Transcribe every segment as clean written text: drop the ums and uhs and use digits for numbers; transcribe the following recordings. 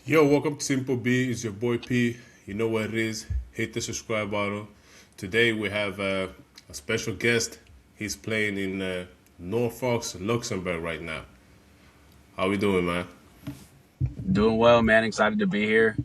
Yo, welcome to Simple B. It's your boy P. You know what it is. Hit the subscribe button. Today we have a special guest. He's playing in Norfolk, Luxembourg right now. How we doing, man? Doing well, man. Excited to be here.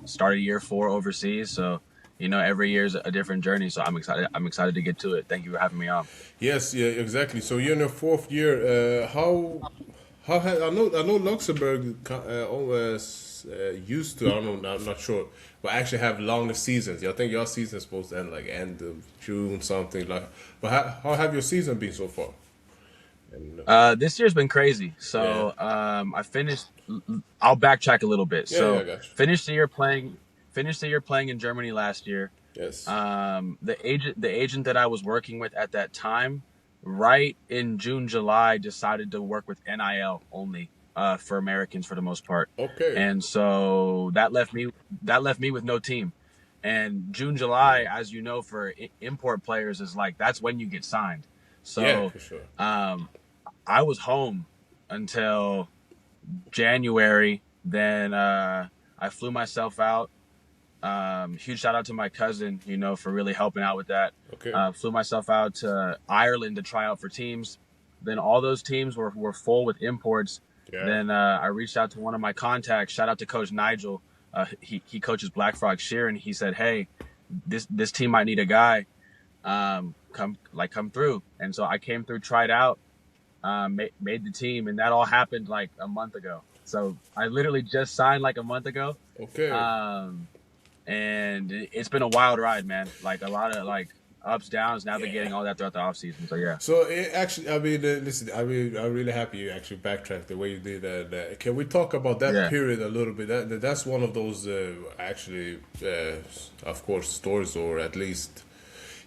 Started year 4 overseas, so every year is a different journey. So I'm excited. I'm excited to get to it. Thank you for having me on. Yes, yeah, exactly. So you're in your fourth year. I know Luxembourg always used to. I don't know. I'm not sure, but actually have longer seasons. I think your season is supposed to end like end of June, something like. But how have your season been so far? And, This year's been crazy. yeah, So I finished. I'll backtrack a little bit. yeah, I So got you. finished the year playing. Finished the year playing in Germany last year. Yes. The agent that I was working with at that time, right in June, July, decided to work with NIL only for Americans for the most part, Okay. and so that left me with no team. And June, Yeah. July, as you know, for import players is like that's when you get signed. Yeah, So for sure. um, I was home until January. Then I flew myself out. Huge shout out to my cousin, for really helping out with that. Okay. Flew myself out to Ireland to try out for teams. Then all those teams were full with imports. Yeah. Then I reached out to one of my contacts. Shout out to Coach Nigel. He coaches Black Frog Shear, and he said, "Hey, this team might need a guy. Come through." And so I came through, tried out, made the team, and that all happened like a month ago. So I literally just signed like a month ago. Okay. Um, and it's been a wild ride, man. Like a lot of like ups, downs, Yeah. navigating all that throughout the off season. So yeah, So it actually, I mean, listen, I'm really happy you actually backtracked the way you did that. Can we talk about that yeah, period a little bit? That's one of those actually, of course, stories or at least,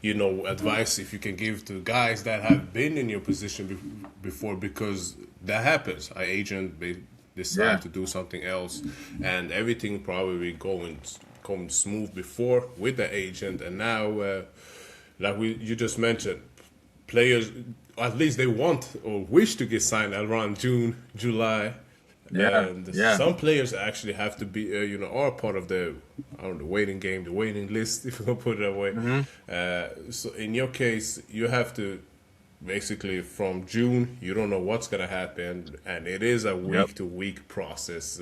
advice if you can give to guys that have been in your position before, because that happens. Our agent they decide yeah, to do something else, and everything probably going smooth before with the agent, and now. Like you just mentioned, players at least they want or wish to get signed around June, July, yeah, and yeah, some players actually have to be are part of the I don't know waiting game, the waiting list, if you want to put it that way. hmm So in your case, you have to basically from June, you don't know what's gonna happen, and it is a yep, week to week process.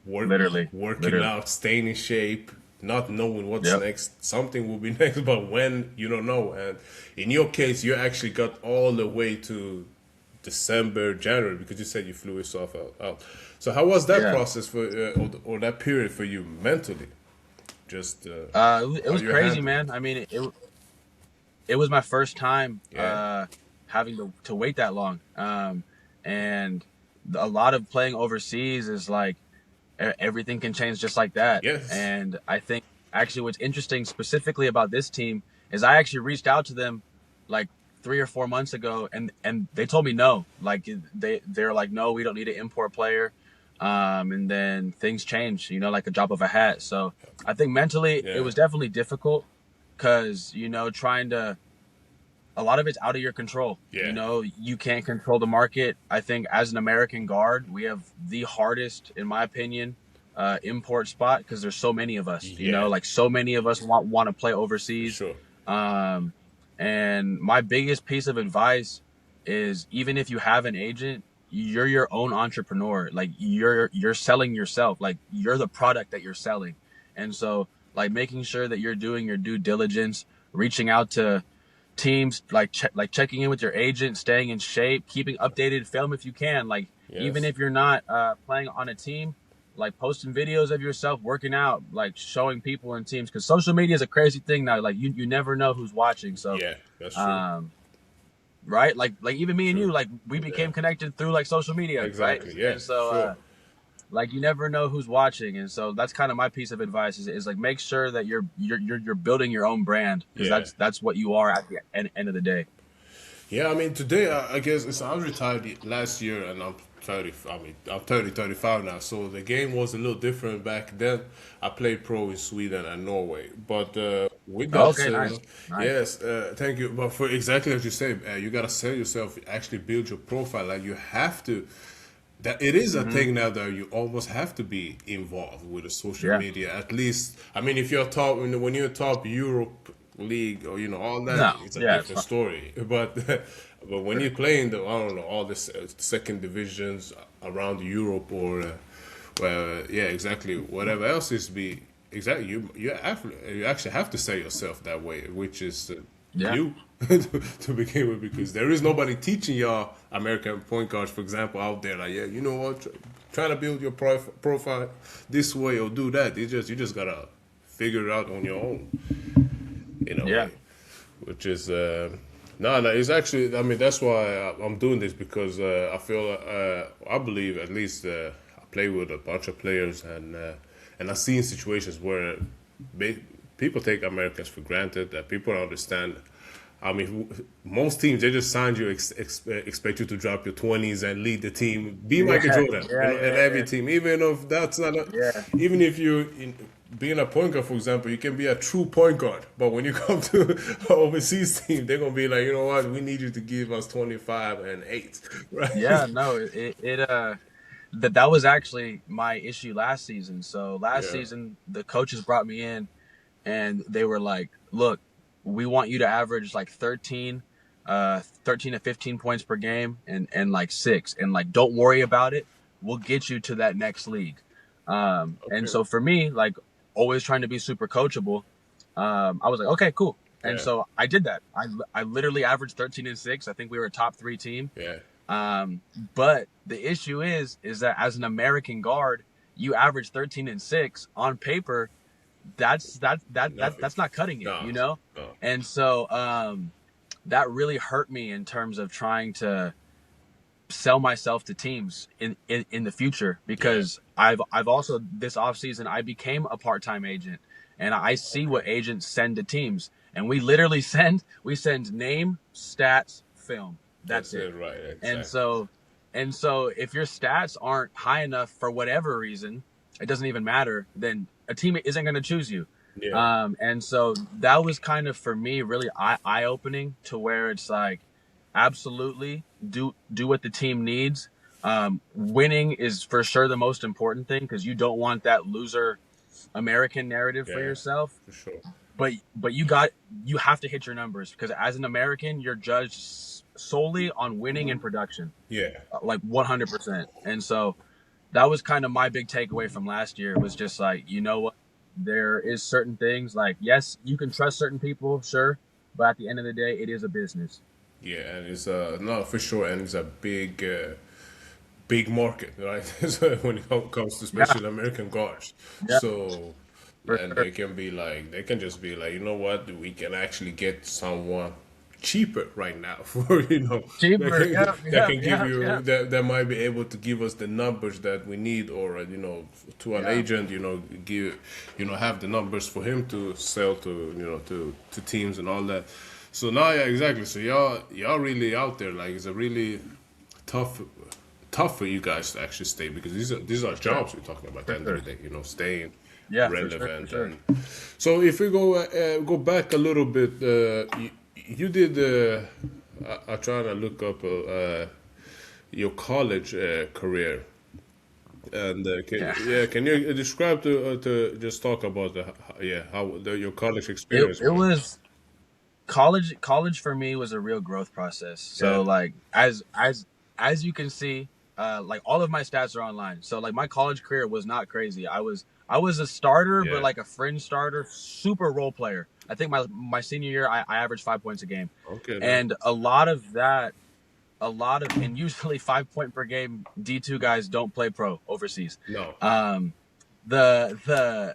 Work, literally, working literally, out, staying in shape, not knowing what's yep, next. Something will be next, but when you don't know. And in your case, you actually got all the way to December, January because you said you flew yourself out. So how was that yeah. process for or that period for you mentally? Just It how was you crazy, handled it? man. I mean, it was my first time Yeah. having to wait that long. And a lot of playing overseas is like everything can change just like that. Yes. And I think actually what's interesting specifically about this team is I actually reached out to them like 3 or 4 months ago, and they told me no. Like they're like, no, we don't need an import player. And then things change, like a drop of a hat. So I think mentally it Yeah. was definitely difficult because trying to a lot of it's out of your control. Yeah. You can't control the market. I think as an American guard, we have the hardest, in my opinion, import spot because there's so many of us. Yeah. Like so many of us want to play For overseas. sure. Um, and my biggest piece of advice is even if you have an agent, you're your own entrepreneur. Like you're selling yourself. Like you're the product that you're selling. And so like making sure that you're doing your due diligence, reaching out to teams, like checking in with your agent, staying in shape, keeping updated film if you can. Like even Yes. if you're not playing on a team, like posting videos of yourself working out, like showing people in teams, because social media is a crazy thing now. Like you never know who's watching. So Yeah. That's true. um, right, like even me and True. you, like we Yeah. became connected through like social media, right? Exactly. Yeah. And so Sure. like you never know who's watching, and so that's kind of my piece of advice is like make sure that you're building your own brand because Yeah. that's what you are at the end of the day. Yeah, I mean, today I guess I was retired last year, and I'm 30. I mean, I'm 30, 35 now. So the game was a little different back then. I played pro in Sweden and Norway, but with that Okay, said, nice, nice. yes, thank you. But for exactly as you say, you gotta sell yourself. Actually, build your profile. Like you have to. that it is a thing now that you almost have to be involved with the social Yeah. media. At least, I mean, if you're top, when you're top Europe league or all that, No. it's a Yeah. It's different fine. story. But when you're playing the, I don't know, all the second divisions around Europe or well, yeah, exactly, whatever else is be exactly you actually have to say yourself that way, which is Yeah. you to begin with, because there is nobody teaching y'all American point guards, for example, out there. Like, yeah, you know what, trying to build your profile this way or do that. You just gotta figure it out on your own in a Yeah. way, which is no, no. It's actually, I mean, that's why I'm doing this, because I feel I believe, at least I play with a bunch of players, and I've seen situations where people take Americans for granted, that people don't understand. I mean, most teams, they just signed you, expect you to drop your 20s and lead the team, be Michael Yeah. Jordan, Yeah. in Yeah. every Yeah. team. Even if that's not, Yeah. even if you being a point guard, for example, you can be a true point guard, but when you come to an overseas team, they're gonna be like, you know what, we need you to give us 25 and 8, right? Yeah. No. That was actually my issue last season. So last Yeah. season, the coaches brought me in and they were like, look, we want you to average like 13 to 15 points per game and like 6. And like, don't worry about it. We'll get you to that next league. And Okay. so for me, like always trying to be super coachable, I was like, okay, cool. And Yeah. so I did that. I literally averaged 13 and 6. I think we were a top 3 team. Yeah. But the issue is that as an American guard, you average 13 and 6 on paper. Nothing. That's not cutting it, No. you know? No. And so, that really hurt me in terms of trying to sell myself to teams in the future, because I've also this offseason, I became a part-time agent, and I see what agents send to teams, and we send name, stats, film. That's it. Right. And Exactly. so if your stats aren't high enough for whatever reason, it doesn't even matter, then a team isn't going to choose you. Yeah. And so that was kind of for me really eye opening, to where it's like, absolutely do what the team needs. Winning is for sure the most important thing, because you don't want that loser American narrative for Yeah. yourself. For sure. But you have to hit your numbers, because as an American, you're judged solely on winning and production, Yeah. like 100%. And so that was kind of my big takeaway from last year, was just like, you know what, there is certain things, like, yes, you can trust certain people, sure, but at the end of the day, it is a business. Yeah, and it's no, for sure, and it's a big market, right? So when it comes to Yeah, especially American cars, yeah, so for and sure. they can just be like, you know what, we can actually get someone cheaper right now for Cheaper, yeah, that yeah, can give yeah, you yeah, that might be able to give us the numbers that we need, or to an yeah, agent, give have the numbers for him to sell to to teams and all that. So now, yeah, exactly. So y'all really out there, like, it's a really tough tough for you guys to actually stay, because these are for sure, jobs we're talking about at the for end of sure. the day, staying Yeah, for relevant. sure. And so if we go back a little bit, you did I'm trying to look up your college career, and Yeah. can you describe to just talk about how your college It experience it was? was college for me was a real growth process. Yeah. So like as you can see, like all of my stats are online. So like my college career was not crazy. I was a starter, but Yeah. like a fringe starter, super role player. I think my senior year, I averaged 5 points a game, Okay. Then. and a lot of that, and usually 5 point per game D2 guys don't play pro overseas. No. Um, the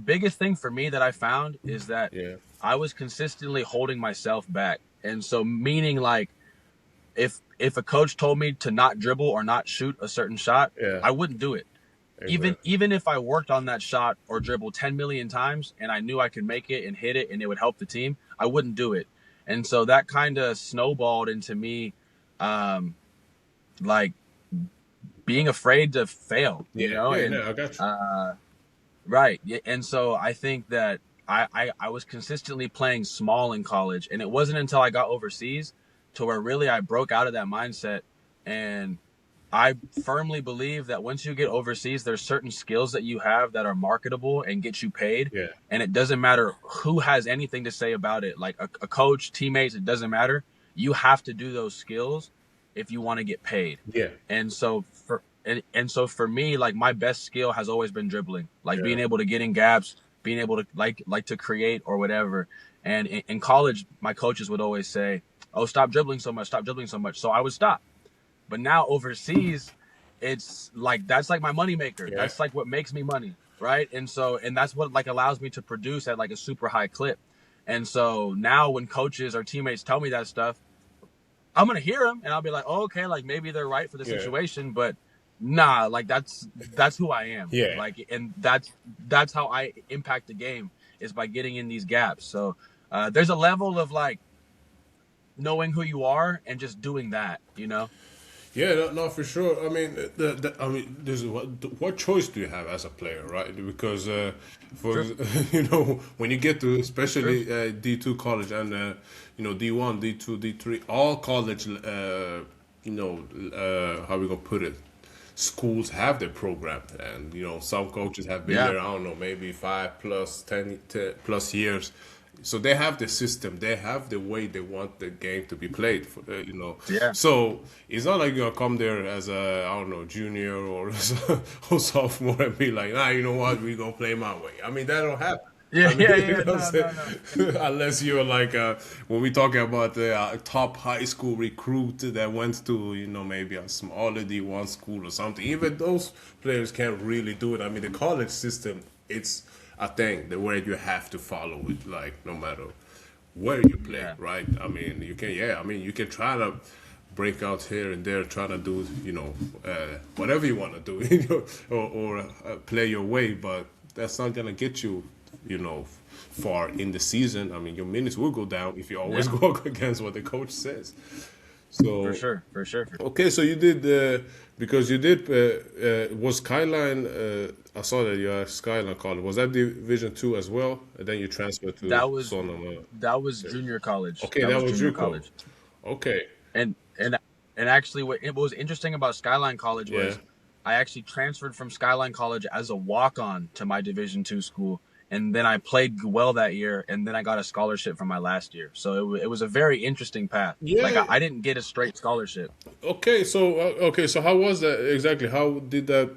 biggest thing for me that I found is that Yeah. I was consistently holding myself back. And so meaning like if a coach told me to not dribble or not shoot a certain shot, Yeah. I wouldn't do it. Even Exactly. even if I worked on that shot or dribbled 10 million times and I knew I could make it and hit it and it would help the team, I wouldn't do it. And so that kind of snowballed into me um like being afraid to fail, Yeah. Yeah. and No, I got you. uh right. Yeah, and so I think that I was consistently playing small in college, and it wasn't until I got overseas to where really I broke out of that mindset and I firmly believe that once you get overseas, there's certain skills that you have that are marketable and get you paid. Yeah. And it doesn't matter who has anything to say about it, like a coach, teammates, it doesn't matter. You have to do those skills if you want to get paid. Yeah. And so for me, like my best skill has always been dribbling, like Yeah. being able to get in gaps, being able to like to create or whatever. And in college, my coaches would always say, "Oh, stop dribbling so much, stop dribbling so much." So I would stop. But now overseas, it's like that's like my moneymaker. Yeah. That's like what makes me money, right? And that's what like allows me to produce at like a super high clip. And so now when coaches or teammates tell me that stuff, I'm gonna hear them and I'll be like, oh, okay, like maybe they're right for the Yeah. situation, but nah, like that's who I am. Yeah. Like, and that's how I impact the game is by getting in these gaps. So there's a level of like knowing who you are and just doing that, you know. Yeah, no, for sure. I mean, I mean, this is what choice do you have as a player, right? Because for Sure. when you get to Sure. especially D2 college and D1, D2, D3, all college, how we gonna put it? Schools have their program, and some coaches have been Yeah. there. I don't know, maybe 5 plus 10 plus years. So they have the system. They have the way they want the game to be played. Yeah. So it's not like you're gonna come there as a I don't know junior or or sophomore and be like, nah, you know what, we're gonna play my way. I mean, that don't happen. Yeah. I mean, Yeah. you Yeah. know what No. I'm No. No. saying? Unless you're like when we talking about the top high school recruit that went to maybe a smaller D1 school or something. Even those players can't really do it. I mean, the college system, it's a thing the way you have to follow it, like no matter where you play, Yeah. right? I mean, you can try to break out here and there, try to do, whatever you want to do, or play your way, but that's not gonna get you, far in the season. I mean, your minutes will go down if you always Yeah. go against what the coach says. For So sure. For sure. okay, so you did because you did was Skyline. I saw that you had Skyline College. Was that Division 2 as well? And then you transferred to That was Sonoma. that was junior college. Okay, That that was was junior JUCO. college. Okay, And and and actually, what was interesting about Skyline College yeah. was I actually transferred from Skyline College as a walk-on to my Division 2 school, and then I played well that year, and then I got a scholarship from my last year. So it was a very interesting path. Like Yeah. I didn't get a straight scholarship. Okay, so how was that exactly? How did that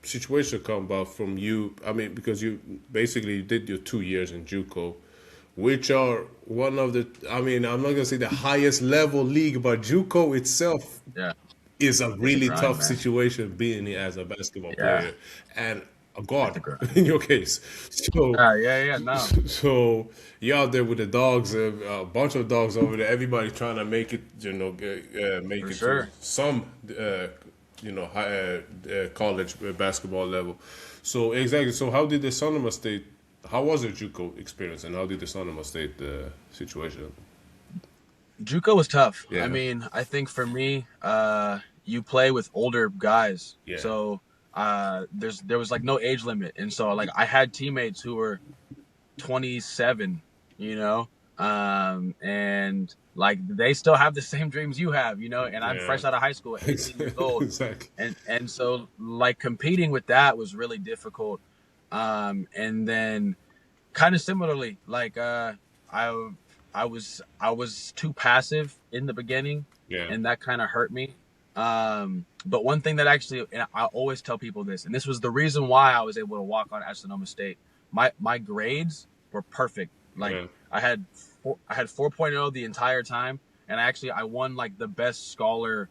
situation come about from you? I mean, because you basically did your 2 years in JUCO, which are one of the. I mean, I'm not gonna say the highest level league, but JUCO itself Yeah, is a it's a really grind, tough man. situation being as a basketball Yeah, player and a it's guard a grind. in your case. So Yeah. No, so you're out there with the dogs, a bunch of dogs over there. Everybody trying to make it, make for it to sure. some, high, college basketball level. So exactly. So how did the Sonoma State? How was the JUCO experience, and how did the Sonoma State situation? JUCO was tough. I Yeah, mean, I think for me, you play with older guys, yeah. so there was like no age limit, and so like I had teammates who were 27, you know, and like they still have the same dreams you have, and I'm Yeah, fresh out of high school at 18 years old, exactly. and so like competing with that was really difficult. And then kind of similarly, like I I was too passive in the beginning, Yeah. and that kind of hurt me. But one thing that actually, and I always tell people this, and this was the reason why I was able to walk on at Sonoma State. My grades were perfect. Like Yeah. I had 4.0 the entire time, and I won like the best scholar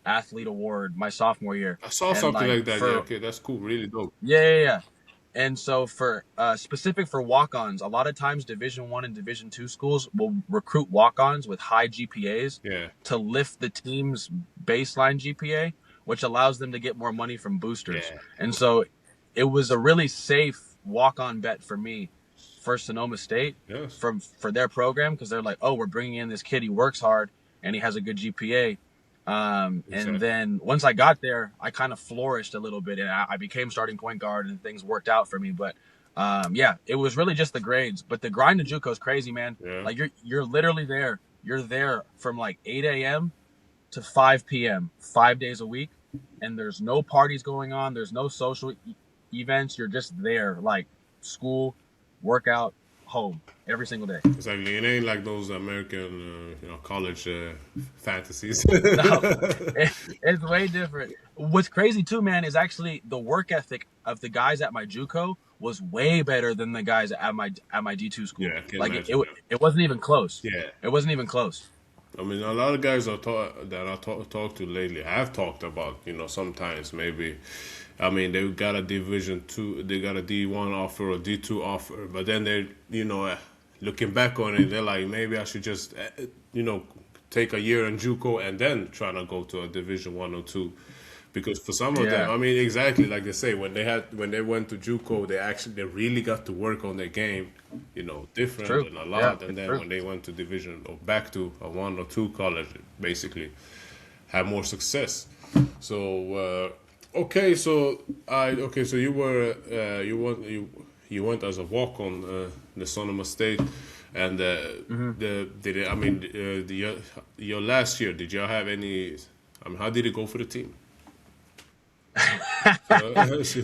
athlete award my sophomore year. I saw And something like like that. Yeah, for okay, that's cool. Really dope. yeah. And so for specific for walk-ons, a lot of times Division 1 and Division 2 schools will recruit walk-ons with high GPAs Yeah, to lift the team's baseline GPA, which allows them to get more money from boosters. yeah, And so it was a really safe walk-on bet for me for Sonoma State yes, for their program, because they're like, oh, we're bringing in this kid, he works hard and he has a good GPA. And exactly. then once I got there, I kind of flourished a little bit, and I became starting point guard, and things worked out for me. But yeah, it was really just the grades. But the grind to JUCO is crazy, man. Yeah, Like you're literally there. You're there from like 8 a.m. to 5 p.m. 5 days a week, and there's no parties going on. There's no social events. You're just there, like school, workout, home every single day. Exactly. It ain't like those American, college fantasies. No, it's way different. What's crazy too, man, is actually the work ethic of the guys at my JUCO was way better than the guys at my D2 school. Yeah, I can Like imagine. it wasn't even close. Yeah. It wasn't even close. I mean, a lot of guys that I talked to lately have talked about, sometimes maybe, I mean, they got a Division two, they got a D1 offer or D2 offer, but then they're, looking back on it, they're like, maybe I should just, take a year in JUCO and then trying to go to a Division one or two. Because for some of them, Yeah, I mean, exactly like they say, when they went to JUCO, they really got to work on their game, different true. and a Yeah, lot. And it's then true. when they went to division or back to a one or two college, basically had more success. So so you were you went as a walk on the Sonoma State, and Hmm. the did it, I mean your last year, did y'all have any? I mean, how did it go for the team?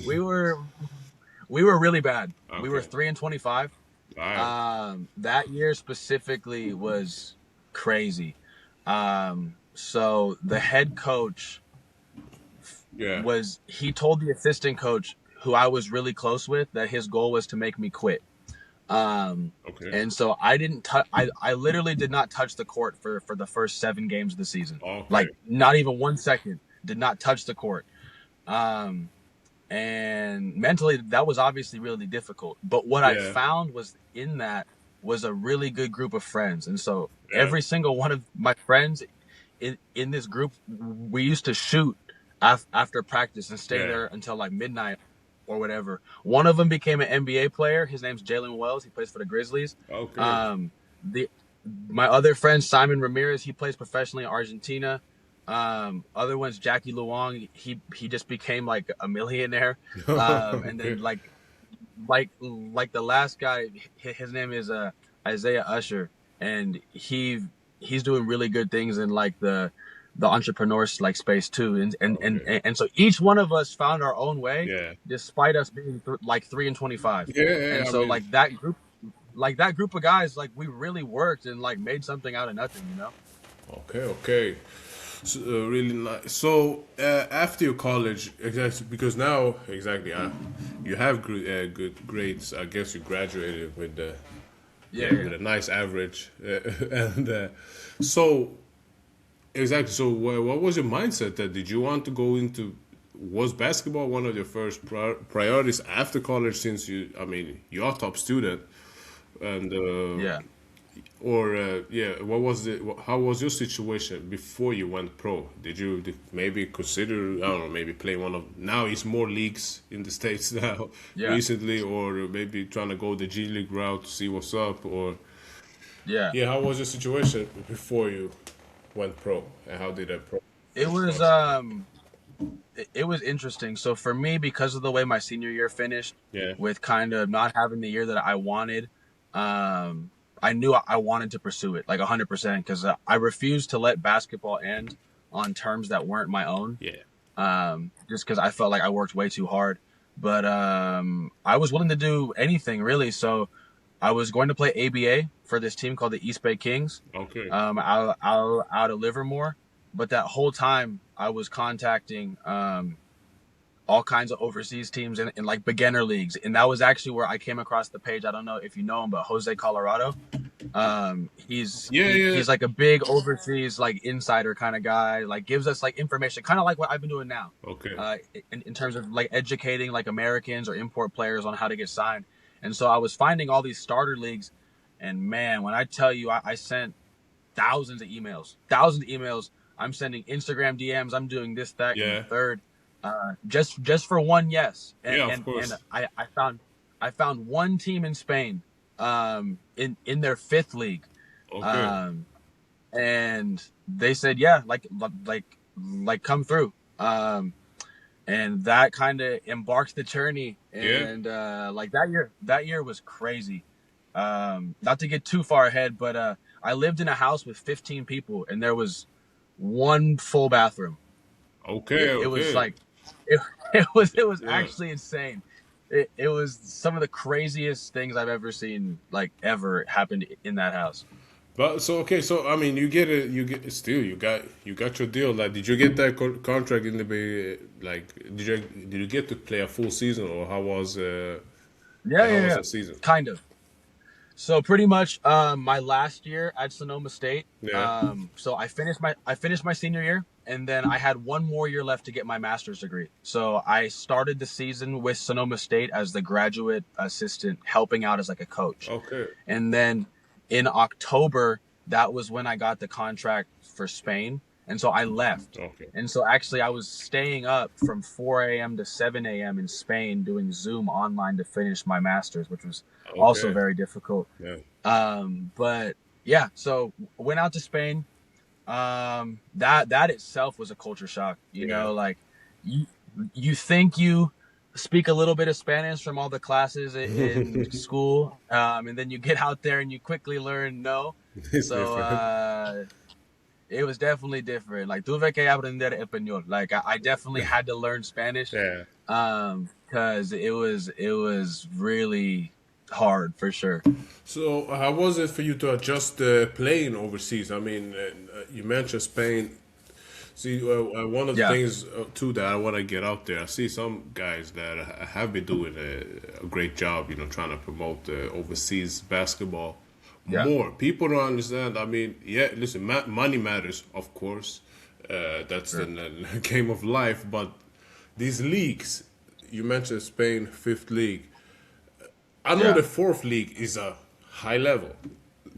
we were we were really bad. We were Okay. 3-25. All right. That year specifically was crazy. So the head coach Yeah. he told the assistant coach, who I was really close with, that his goal was to make me quit. Um, Okay. and so I didn't touch. I literally did not touch the court for the first 7 games of the season. Okay. Like not even 1 second. Did not touch the court. Um, and mentally that was obviously really difficult. But what I Yeah. found was in that was a really good group of friends, and so Yeah. every single one of my friends in this group, we used to shoot after practice and stay Yeah. there until like midnight or whatever. One of them became an NBA player. His name's Jalen Wells. He plays for the Grizzlies. Okay. Um, the My other friend Simon Ramirez, he plays professionally in Argentina. Other one's Jackie Luong. He just became like a millionaire. And Okay. then like the last guy, his name is Isaiah Usher, and he's doing really good things in like the entrepreneurs like space too. Okay. And so each one of us found our own way, Yeah. despite us being like 3-25. Yeah. Yeah. And I so mean, like that group of guys, like we really worked and like made something out of nothing, you know? okay. Okay. So, really nice. So after your college, exactly, because now exactly, you have good grades. I guess you graduated with the Yeah, yeah yeah. with a nice average, and so exactly. So what was your mindset? That did you want to go into? Was basketball one of your first priorities after college? Since I mean, you're a top student, and Yeah. or yeah, what was it? How was your situation before you went pro? Did you maybe consider, I don't know, maybe play one of, now it's more leagues in the states now Yeah. recently, or maybe trying to go the G League route to see what's up, or Yeah. yeah, how was your situation before you went pro, and how did that pro It was process? it was interesting. So for me, because of the way my senior year finished, Yeah, with kind of not having the year that I wanted, I knew I wanted to pursue it like 100% because I refused to let basketball end on terms that weren't my own. yeah, Just because I felt like I worked way too hard. But I was willing to do anything really. So I was going to play ABA for this team called the East Bay Kings, okay, out of Livermore. But that whole time I was contacting all kinds of overseas teams in like beginner leagues, and that was actually where I came across the page. I don't know if you know him, but Jose Colorado. yeah, yeah, He's like a big overseas like insider kind of guy. Like gives us like information, kind of like what I've been doing now, okay, in terms of like educating like Americans or import players on how to get signed. And so I was finding all these starter leagues, and man, when I tell you, I sent thousands of emails. I'm sending Instagram DMs. I'm doing this, that, and the yeah, third, just for one yes. And yeah, of and and course, I found one team in Spain, in their fifth league, okay, um, and they said yeah, like come through. And that kind of embarked the journey. yeah, And like that year was crazy. Not to get too far ahead, but I lived in a house with 15 people, and there was one full bathroom. Okay, It was okay. like it, it was Yeah. actually insane. It was some of the craziest things I've ever seen, like ever happened in that house. But so okay, so I mean, you get it. You get still. You got your deal. Like, did you get that contract in the like? Did you get to play a full season, or Yeah, how yeah, was yeah. the season? Kind of. So pretty much my last year at Sonoma State. Yeah. So I finished my senior year, and then I had one more year left to get my master's degree. So I started the season with Sonoma State as the graduate assistant, helping out as like a coach. Okay. And then in October, that was when I got the contract for Spain. And so I left. Okay. And so actually, I was staying up from 4 a.m. to 7 a.m. in Spain doing Zoom online to finish my master's, which was also Okay. very difficult. Yeah. But yeah, so went out to Spain. That itself was a culture shock. You Yeah. know, like you you think you speak a little bit of Spanish from all the classes in school, and then you get out there and you quickly learn no. It's So different. it was definitely different. Like tuve que aprender español. Like I definitely had to learn Spanish, Yeah. because it was really hard for sure. So, how was it for you to adjust playing overseas? I mean, you mentioned Spain. See, one of the Yeah, things too that I want to get out there, I see some guys that have been doing a great job, trying to promote overseas basketball yeah, more. People don't understand. I mean, yeah, listen, money matters, of course. That's sure. the game of life. But these leagues, you mentioned Spain, fifth league. I know Yeah, the fourth league is a high level,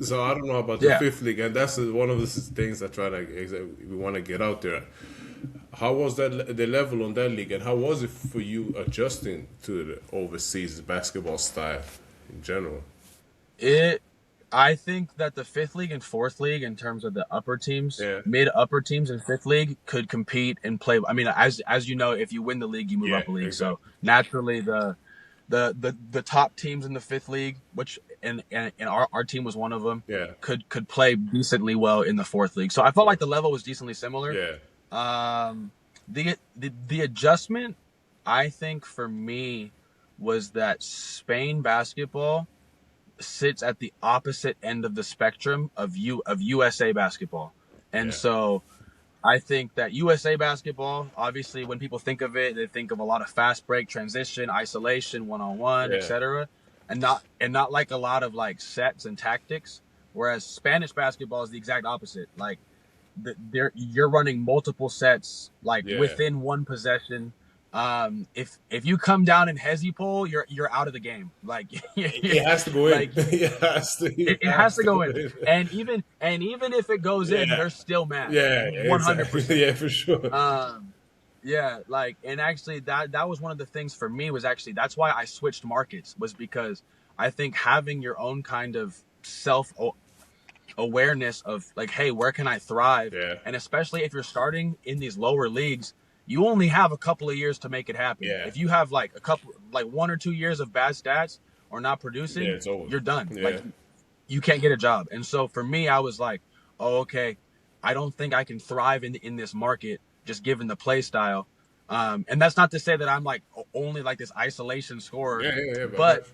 so I don't know about the yeah. fifth league, and that's one of the things I try to we want to get out there. How was the level on that league, and how was it for you adjusting to the overseas basketball style in general? It. I think that the fifth league and fourth league, in terms of the upper teams, Yeah, mid upper teams in fifth league, could compete and play. I mean, as you know, if you win the league, you move yeah, up a league. So exactly. naturally, the top teams in the fifth league, which and our team was one of them, Yeah, could play decently well in the fourth league. So I felt like the level was decently similar. yeah, Um, the adjustment, I think for me, was that Spain basketball sits at the opposite end of the spectrum of USA basketball. And yeah, so I think that USA basketball, obviously when people think of it, they think of a lot of fast break, transition, isolation, one-on-one, yeah, etc. And not like a lot of like sets and tactics. Whereas Spanish basketball is the exact opposite. Like you're running multiple sets like yeah. within one possession. If you come down in hezi pole, you're out of the game. Like It has to go in. like It has to. It it has has to to go go in. in. And even if it goes in, Yeah, they're still mad. yeah, 100%. exactly. Yeah, for sure. Yeah, like, and actually that was one of the things for me, was actually that's why I switched markets, was because I think having your own kind of self awareness of like, hey, where can I thrive? Yeah, And especially if you're starting in these lower leagues, you only have a couple of years to make it happen. yeah, If you have like a couple, like 1 or 2 years of bad stats or not yeah. producing, It's over. you're done. Like Yeah, you can't get a job. And so for me, I was like, oh, okay, I don't think I can thrive in this market just given the play style. And that's not to say that I'm like only like this isolation scorer, yeah. But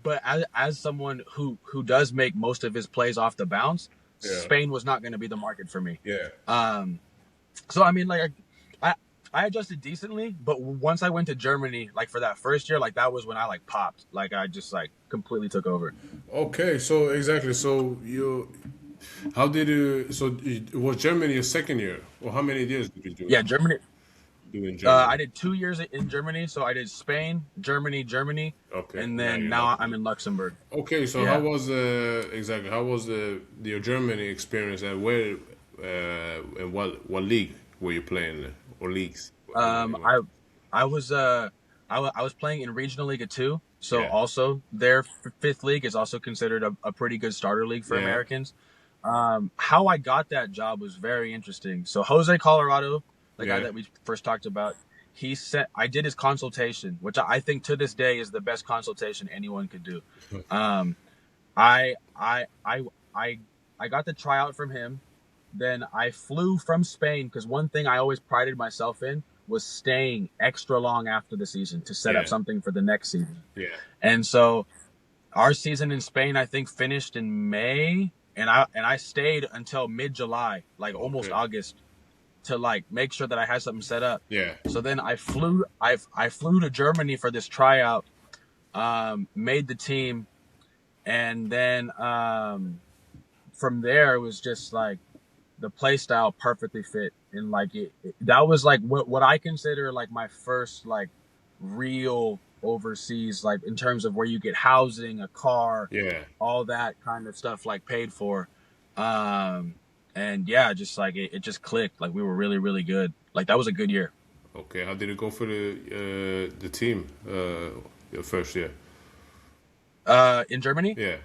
but as as someone who does make most of his plays off the bounce, yeah, Spain was not going to be the market for me. yeah. Um, so I mean, like I I adjusted decently, but once I went to Germany, like for that first year, like that was when I like popped. Like I just like completely took over. Okay, so exactly. So how did you? So was Germany your second year, or how many years did you Yeah, Germany. do in I Germany? did 2 years in Germany, so I did Spain, Germany, Okay, and now then you're now I'm Luxembourg. in Luxembourg. Okay, so how Yeah. was exactly how was your Germany experience, and where and what league were you playing, or leagues? Um, I I was I was playing in Regional League 2, so Yeah, also their fifth league is also considered a pretty good starter league for yeah, Americans. How I got that job was very interesting. So Jose Colorado, the guy yeah. that we first talked about, he sent. I did his consultation, which I think to this day is the best consultation anyone could do. Um, I I I I I got the tryout from him. then I flew from Spain, because one thing I always prided myself in was staying extra long after the season to set up Yeah. something for the next season. Yeah. And so our season in Spain, I think, finished in May, and I stayed until mid-July, like almost Okay. August, to like make sure that I had something set up. Yeah. So then I flew to Germany for this tryout, made the team, and then from there it was just like the play style perfectly fit, and like that was like what I consider like my first like real overseas, like in terms of where you get housing, a car, Yeah. all that kind of stuff like paid for. Um and yeah, just like it just clicked. Like we were really, really good. Like that was a good year. Okay. How did it go for the team? Your first year. In Germany, Yeah.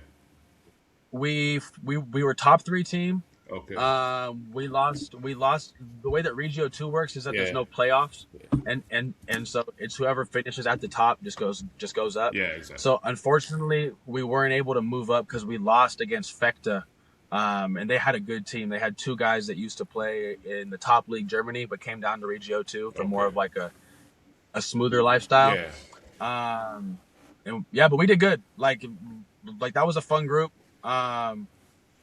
we were top three team. Okay. We lost. The way that Regio 2 works is that there's Yeah. no playoffs, and so it's whoever finishes at the top just goes up. Yeah. Exactly. So unfortunately, we weren't able to move up because we lost against Fekta, and they had a good team. They had two guys that used to play in the top league Germany, but came down to Regio 2 for more Okay. of like a smoother lifestyle. Yeah. And yeah, but we did good. Like that was a fun group.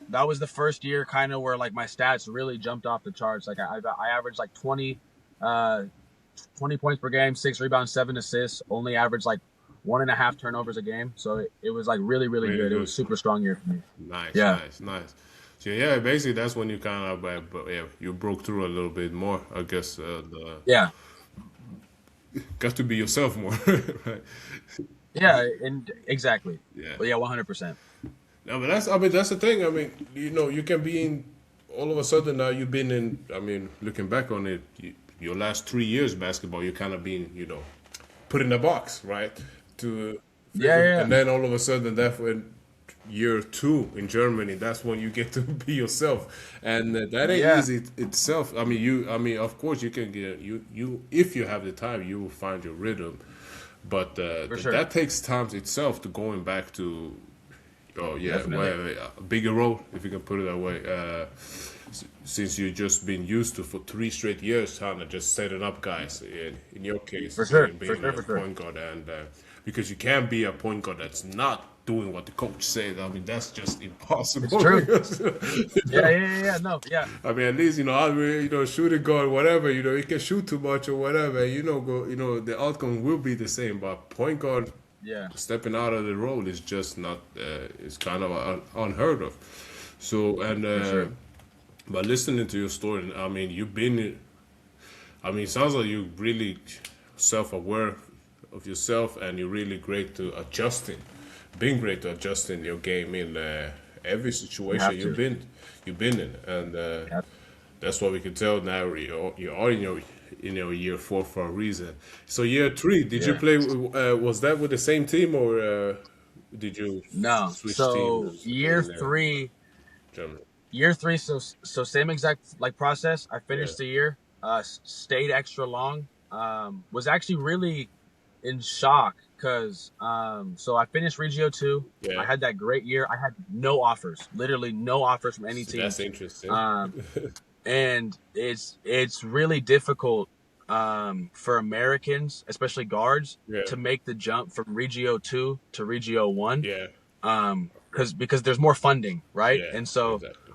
That was the first year kind of where like my stats really jumped off the charts. Like I averaged like 20 points per game, 6 rebounds, 7 assists, only averaged like 1.5 turnovers a game. So it was like really, really Really good. It good. was a super strong year for me. Nice. Yeah. Nice. Nice. So yeah, basically that's when you kind of, yeah, you broke through a little bit more. I guess the Yeah. got to be yourself more, right? Yeah. And exactly. Yeah. But yeah, 100%. No, but that's, I mean, that's the thing. I mean, you can be in, all of a sudden now you've been in, I mean, looking back on it, your last 3 years basketball, you're kind of being, put in a box, right? To Yeah. And then all of a sudden, that when year 2 in Germany, that's when you get to be yourself, and that ain't Yeah. easy itself. I mean, of course, you can get you if you have the time, you will find your rhythm, but For sure. that takes time itself to going back to. Oh yeah, Definitely. a bigger role, if you can put it that way. Since you've just been used to for 3 straight years, kind of just setting up guys. In your case, For sure. being For a sure. point guard, and because you can't be a point guard that's not doing what the coach says. I mean, that's just impossible. It's true. You know? Yeah. No. Yeah. I mean, at least shooting guard, whatever. You can shoot too much or whatever. The outcome will be the same. But point guard, Yeah. stepping out of the role is just not. It's kind of unheard of. So and sure. but listening to your story, I mean, you've been. I mean, it sounds like you're really self-aware of yourself, and you're really great to adjusting, being great to adjusting your game in every situation you've been in, and that's what we can tell now. You are in your year 4 for a reason. So year 3, did you Yeah. play? Was that with the same team, or did you No. switch So teams year in three. Germany? Year 3, so same exact like process. I Yeah. finished the year, stayed extra long. Was actually really in shock because so I finished Regio 2. I Yeah. had that great year. I had no offers, literally no offers from any So team. that's interesting. Um, and it's really difficult for Americans, especially guards, Yeah. to make the jump from Regio 2 to Regio 1. Yeah. Because there's more funding, right? Yeah. And so Exactly.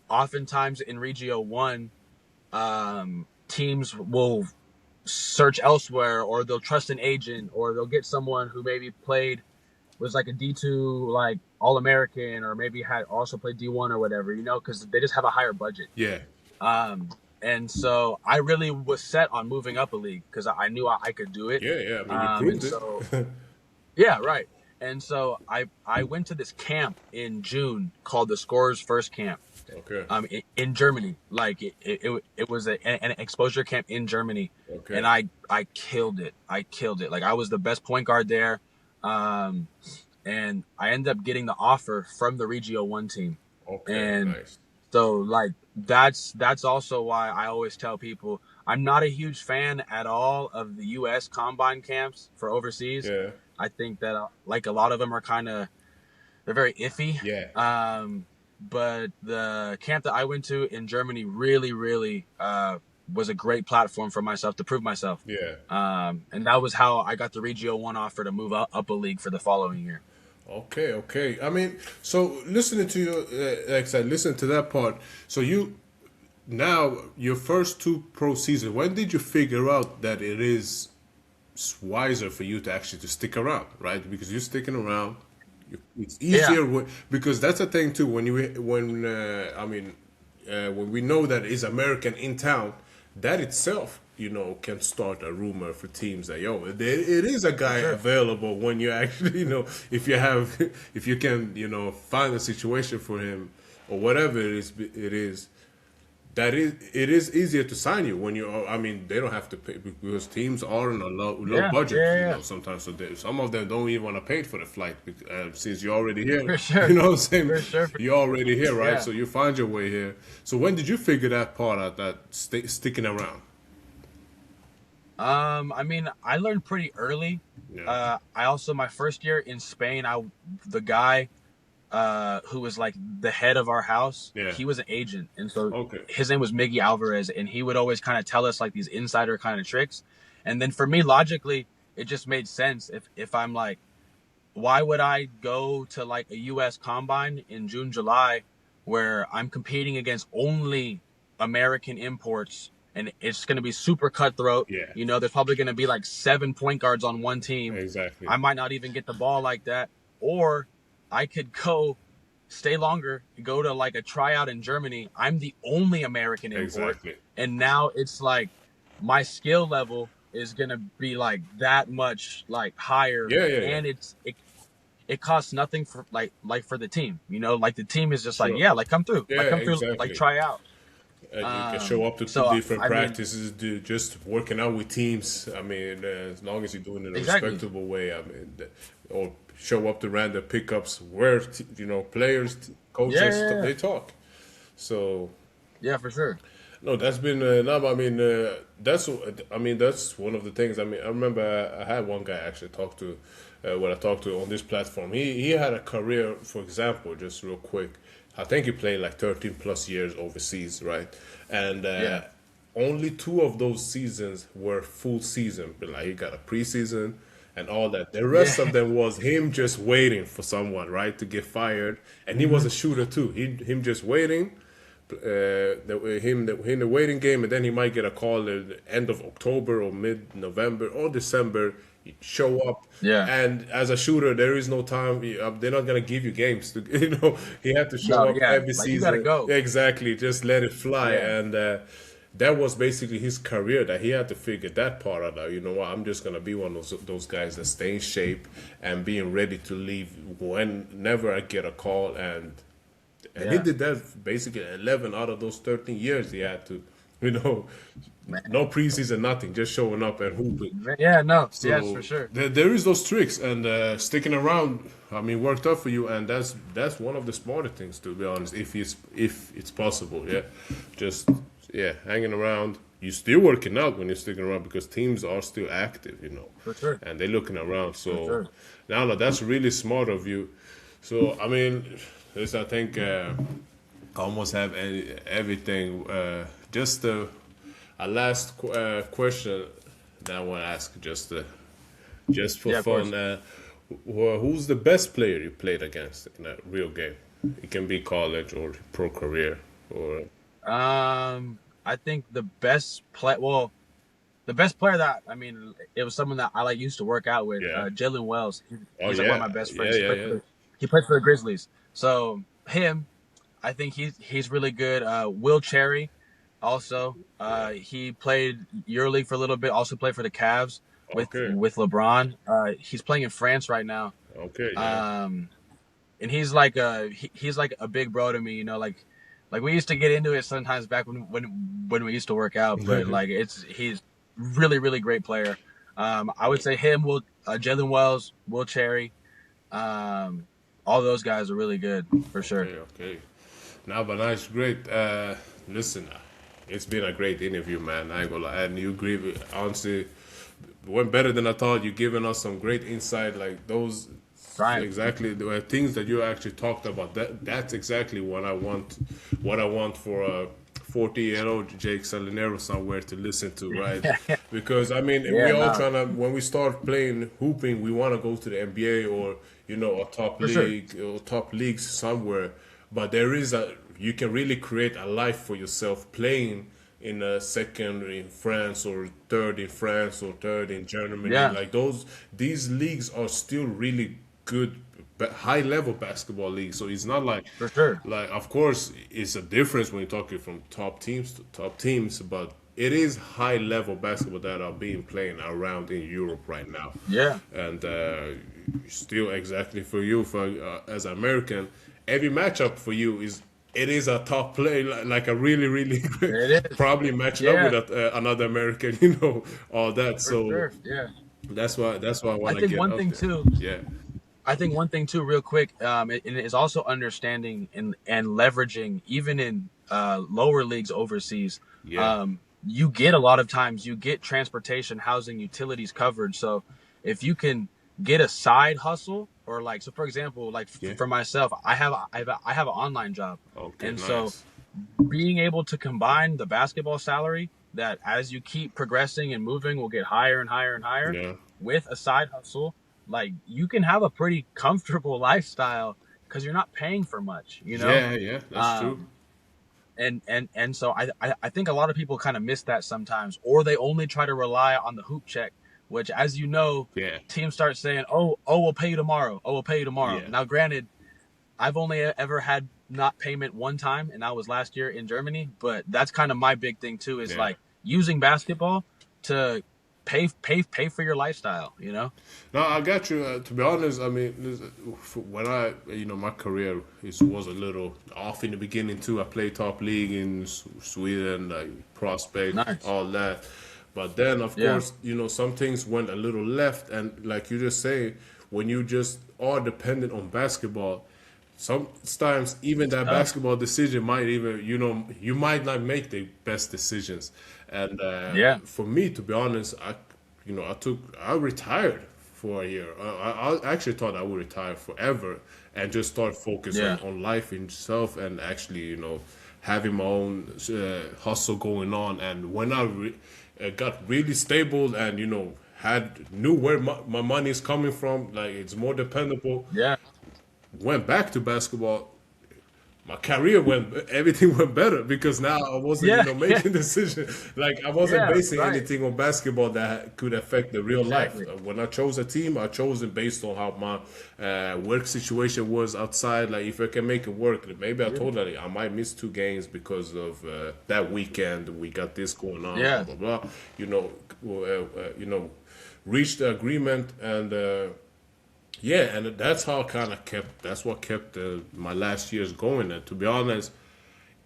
oftentimes in Regio 1, teams will search elsewhere, or they'll trust an agent, or they'll get someone who maybe was like a D2 like All-American, or maybe had also played D1 or whatever, because they just have a higher budget. Yeah. And so I really was set on moving up a league because I knew I could do it. Yeah. Yeah. I mean, you And proved so it. yeah, right. And so I went to this camp in June called the Scorers First Camp. Okay. In Germany. Like it was an exposure camp in Germany. Okay. And I killed it. Like I was the best point guard there. And I ended up getting the offer from the Regio 1 team. Okay. And Nice. so like that's also why I always tell people I'm not a huge fan at all of the US combine camps for overseas. Yeah. I think that like a lot of them are they're very iffy. Yeah. but the camp that I went to in Germany really, really was a great platform for myself to prove myself. Yeah. And that was how I got the Regio 1 offer to move up a league for the following year. Okay, okay. I mean, so listening to you, like I said, listen to that part. So you now your first two pro seasons. When did you figure out that it is wiser for you to actually to stick around, right? Because you're sticking around. It's Yeah, easier because that's the thing too. When we know that it's American in town, that itself, can start a rumor for teams that it is a for guy sure. available when you actually, if you have, if you can, find a situation for him or whatever it is that it is easier to sign you when you I mean they don't have to pay because teams are on a low Yeah, budget yeah, yeah. sometimes so some of them don't even want to pay for the flight since you're already here. For sure. What I'm saying? For sure. For You're already here, right? Yeah. So you find your way here. So when did you figure that part out, that sticking around? I mean, I learned pretty early. Yeah. I also my first year in Spain, the guy who was like the head of our house, Yeah. he was an agent, and so Okay. his name was Miggy Alvarez, and he would always kind of tell us like these insider kind of tricks. And then for me, logically, it just made sense if I'm like, why would I go to like a U.S. combine in June, July, where I'm competing against only American imports and it's going to be super cutthroat? Yeah. You know, there's probably going to be like 7 point guards on one team. Exactly. I might not even get the ball like that. Or I could go stay longer, go to like a tryout in Germany. I'm the only American import. Exactly. And now it's like my skill level is going to be like that much like higher, Yeah. Yeah. Yeah. and it costs nothing for like for the team, like the team is just like, Sure. yeah, like come through, Yeah. like come through, like Exactly. try out. And you can show up to two So different I mean, practices, do just working out with teams. I mean, as long as you're doing it in a exactly. respectable way. I mean, or show up to random pickups where players, Yeah, coaches, yeah, yeah. they talk. So Yeah, for sure. no, that's been no. I mean that's one of the things. I mean, I remember I had one guy actually talk to when I talked to on this platform. He had a career, for example, just real quick. I think he played like 13 plus years overseas, right? And Yeah. only two of those seasons were full season. But like he got a preseason and all that. The rest of Yeah. them was him just waiting for someone, right, to get fired. And he was a shooter too. Him just waiting him the waiting game, and then he might get a call at the end of October or mid November or December. He'd show up, Yeah. and as a shooter, there is no time. They're not gonna give you games. He had to show No, up yeah, every like you gotta season. go. Exactly, just let it fly, Yeah. and that was basically his career. That he had to figure that part out. You know what? I'm just gonna be one of those guys that stay in shape and being ready to leave whenever I get a call and he Yeah. did that basically 11 out of those 13 years he had to, you know, Man. no preseason, nothing, just showing up and hooping. Yeah, no, yes, for So sure. there is those tricks and sticking around. I mean, worked out for you, and that's one of the smarter things, to be honest. If it's possible, yeah, just hanging around. You're still working out when you're sticking around because teams are still active, For sure. and they're looking around. For So sure. now that's really smart of you. So I mean, I think I almost have everything. Just a last question that I want to ask, just for Yeah, of fun. course. Who's the best player you played against in a real game? It can be college or pro career or I think the best player that, I mean, it was someone that I like used to work out with, yeah. Jalen Wells. Oh He's like one of yeah, my best yeah, friends. yeah, yeah. He played for the Grizzlies. So him, I think he's really good. Will Cherry, also, he played EuroLeague for a little bit. Also played for the Cavs Okay, with LeBron. He's playing in France right now. okay, yeah. Um, and he's like a big bro to me. Like we used to get into it sometimes back when we used to work out. But like he's really really great player. I would say him, Will, Jalen Wells, Will Cherry, all those guys are really good for sure. Okay, okay. Now, but nice, great. Listen, it's been a great interview, man. I ain't gonna lie. And you agree with, honestly, went better than I thought. You're giving us some great insight, like those Right. exactly the things that you actually talked about. That's exactly what I want. What I want for a 40-year-old Jake Salinero somewhere to listen to, right? Because I mean, we Yeah, all no, trying to when we start playing hooping, we want to go to the NBA or a top for sure. league or top leagues somewhere. But there is you can really create a life for yourself playing in a second in France or third in France or third in Germany. Yeah, Like these leagues are still really good, high level basketball leagues. So it's not for sure. of course it's a difference when you're talking from top teams to top teams, but it is high level basketball that are being playing around in Europe right now, Yeah, and still exactly for you for as an American, every matchup for you is it is a top play, like a really, really it is. probably matching up Yeah, with another American, all that. for So sure. Yeah. that's why I I want to think get one up thing there. too. Yeah, I think one thing too, real quick, it is also understanding and leveraging, even in lower leagues overseas. yeah, You get a lot of times you get transportation, housing, utilities covered. So if you can get a side hustle, or like, so for example, like yeah. for myself, I have an online job, Okay, and so nice. being able to combine the basketball salary that as you keep progressing and moving will get higher and higher and higher Yeah, with a side hustle, like you can have a pretty comfortable lifestyle because you're not paying for much, you know? yeah, yeah. That's true. Um, and so I think a lot of people kind of miss that sometimes, or they only try to rely on the hoop check, which, as you know, Yeah, teams start saying, oh, we'll pay you tomorrow. Oh, we'll pay you tomorrow. yeah, Now, granted, I've only ever had not payment one time, and that was last year in Germany. But that's kind of my big thing too, is yeah. like using basketball to pay for your lifestyle. You know? No, I got you. To be honest, I mean, when my career was a little off in the beginning too. I played top league in Sweden, like prospect, Nice. all that. But then, of Yeah. course, some things went a little left, and like you just say, when you just are dependent on basketball, sometimes even It's that tough. basketball decision might even you might not make the best decisions. And Yeah. for me, to be honest, I retired for a year. I actually thought I would retire forever and just start focus Yeah. on life itself and actually having my own hustle going on. And when I got really stable and had knew where my money is coming from, like it's more dependable, Yeah. went back to basketball, my career everything went better because now I wasn't, Yeah. Yeah. making decisions. Like I wasn't Yeah. basing Right. anything on basketball that could affect the real life. Exactly. When I chose a team, I chose it based on how my work situation was outside. Like if I can make it work, maybe I told her I might miss 2 games because of that weekend. We got this going on, blah Yeah. blah blah. Reached the agreement and. Yeah, and that's how kind of that's what kept my last years going. And to be honest,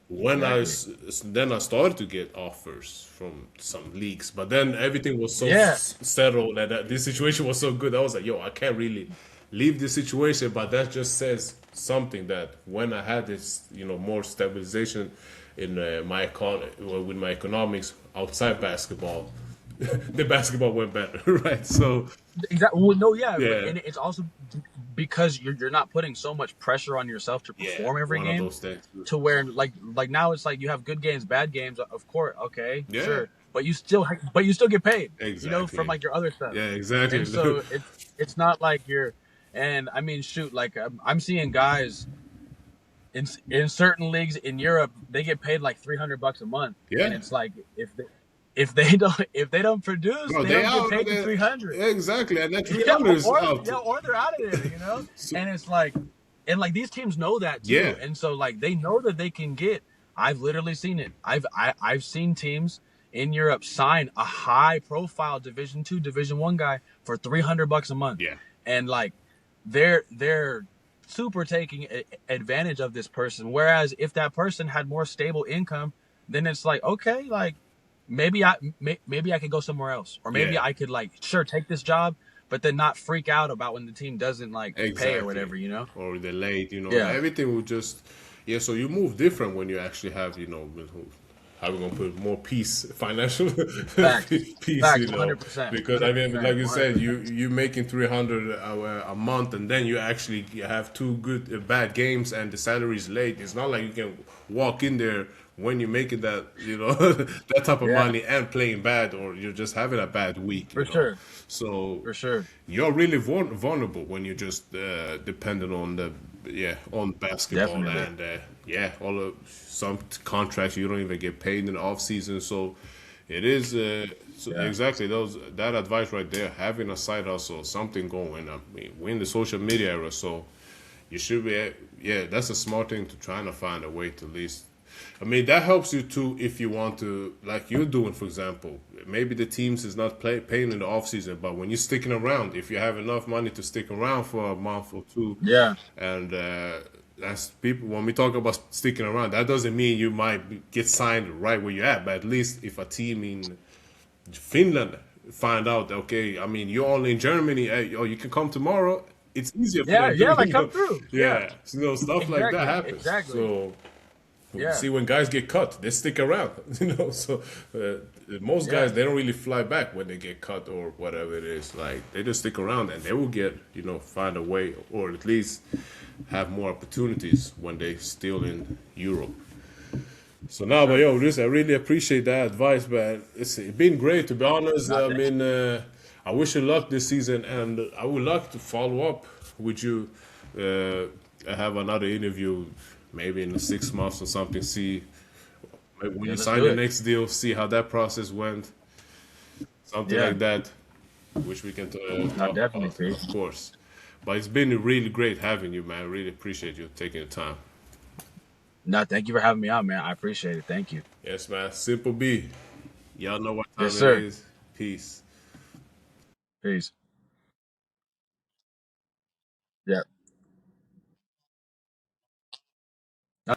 when Exactly. then I started to get offers from some leagues, but then everything was so Yeah. settled and this situation was so good. I was like, yo, I can't really leave this situation, but that just says something that when I had this, more stabilization in my with my economics outside basketball, the basketball went better, right? So Exactly. Well, no, yeah, yeah, and it's also because you're not putting so much pressure on yourself to yeah, perform every one of game, those things. to where like now it's like you have good games, bad games, of course, okay, Yeah, sure, but you still get paid, from exactly. like your other stuff, Yeah, exactly. and so it's not like you're, and I mean, shoot, like I'm seeing guys in certain leagues in Europe, they get paid like $300 a month, and Yeah. it's like if they don't produce, No, they they don't get out paid the there. 300. Exactly. And that Yeah, 300 is out. or they're out of there. So, And it's like, and like these teams know that yeah. too, and so like they know that they can get. I've literally seen it. I've seen teams in Europe sign a high profile Division 2, Division 1 guy for $300 a month, Yeah. and like they're super taking advantage of this person. Whereas if that person had more stable income, then it's like, okay, like maybe I could go somewhere else, or maybe Yeah. I could like sure take this job, but then not freak out about when the team doesn't like pay or Exactly. whatever. Or the late, Yeah, everything will just, yeah, so you move different when you actually have, how we gonna put more peace, financial Facts. peace, Facts. you know, 100%. because I mean, like 100%. you said, 100%. you making 300 a month, and then you actually have two good bad games, and the salary is late. It's not like you can walk in there when you're making that, you know, that type of Yeah, money and playing bad, or you're just having a bad week, for you know. sure. So For sure. you're really vulnerable when you're just dependent on the on basketball, Definitely. and all of some contracts you don't even get paid in the off season. So it is so Yeah. exactly those that advice right there, having a side hustle, something going. I mean, we're in the social media era, so you should be that's a smart thing to trying to find a way to at least. I mean, that helps you too if you want to, like you're doing, for example. Maybe the teams is not paying in the off season, but when you're sticking around, if you have enough money to stick around for a month or two, Yeah. and that's people. When we talk about sticking around, that doesn't mean you might get signed right where you're at, but at least if a team in Finland find out, okay, I mean, you're only in Germany, oh, you can come tomorrow. It's easier for Yeah. them Yeah. to, Like come through. Yeah. yeah, so, stuff like that Exactly. happens. Exactly. So Yeah. see, when guys get cut, they stick around, you know. So most Yeah. guys, they don't really fly back when they get cut or whatever it is. Like they just stick around, and they will get, find a way, or at least have more opportunities when they still in Europe. So now, but yo, this I really appreciate that advice, man. It's been great, to be honest. Nah, I thank mean, I wish you luck this season, and I would like to follow up with you. Have another interview, maybe in 6 months or something. See, maybe when Yeah, you let's sign do your it. next deal, see how that process went, something Yeah. like that, which we can No, talk definitely, about, P. of course. But it's been really great having you, man. Really appreciate you taking the time. No, thank you for having me on, man. I appreciate it. Thank you. Yes, man. Simple B. Y'all know what Yes, time it sir. is. Peace. Peace. Yeah.